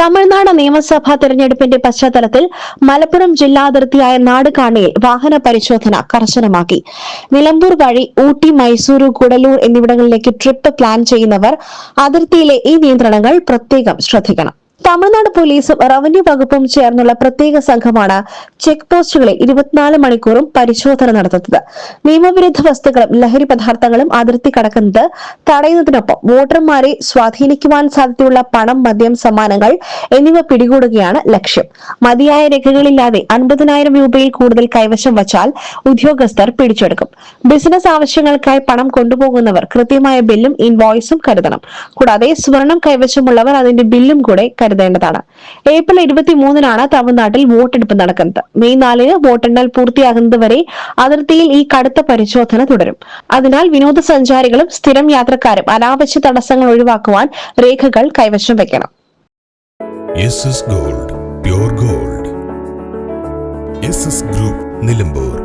തമിഴ്നാട് നിയമസഭാ തെരഞ്ഞെടുപ്പിന്റെ പശ്ചാത്തലത്തിൽ മലപ്പുറം ജില്ലാതിർത്തിയായ നാടുകാണിയിൽ വാഹന പരിശോധന കർശനമാക്കി. നിലമ്പൂർ വഴി ഊട്ടി, മൈസൂരു, കൂടല്ലൂർ എന്നിവിടങ്ങളിലേക്ക് ട്രിപ്പ് പ്ലാൻ ചെയ്യുന്നവർ അതിർത്തിയിലെ ഈ നിയന്ത്രണങ്ങൾ പ്രത്യേകം ശ്രദ്ധിക്കണം. തമിഴ്നാട് പോലീസും റവന്യൂ വകുപ്പും ചേർന്നുള്ള പ്രത്യേക സംഘമാണ് ചെക്ക് പോസ്റ്റുകളിൽ 24 മണിക്കൂറും പരിശോധന നടത്തുന്നത്. നിയമവിരുദ്ധ വസ്തുക്കളും ലഹരി പദാർത്ഥങ്ങളും അതിർത്തി കടക്കുന്നത് തടയുന്നതിനൊപ്പം വോട്ടർമാരെ സ്വാധീനിക്കുവാൻ സാധ്യതയുള്ള പണം, മദ്യം, സമ്മാനങ്ങൾ എന്നിവ പിടികൂടുകയാണ് ലക്ഷ്യം. മതിയായ രേഖകളില്ലാതെ 50,000 രൂപയിൽ കൂടുതൽ കൈവശം വച്ചാൽ ഉദ്യോഗസ്ഥർ പിടിച്ചെടുക്കും. ബിസിനസ് ആവശ്യങ്ങൾക്കായി പണം കൊണ്ടുപോകുന്നവർ കൃത്യമായ ബില്ലും ഇൻവോയ്സും കരുതണം. കൂടാതെ സ്വർണം കൈവശമുള്ളവർ അതിന്റെ ബില്ലും കൂടെ കരുതേണ്ടതാണ്. ഏപ്രിൽ 23-നാണ് തമിഴ്നാട്ടിൽ വോട്ടെടുപ്പ് നടക്കുന്നത്. മെയ് 4-ന് വോട്ടെണ്ണൽ പൂർത്തിയാകുന്നതുവരെ അതിർത്തിയിൽ ഈ കടുത്ത പരിശോധന തുടരും. അതിനാൽ വിനോദസഞ്ചാരികളും സ്ഥിരം യാത്രക്കാരും അനാവശ്യ തടസ്സങ്ങൾ ഒഴിവാക്കുവാൻ രേഖകൾ കൈവശം വെക്കണം. Gold, pure gold. Group, Nilambur.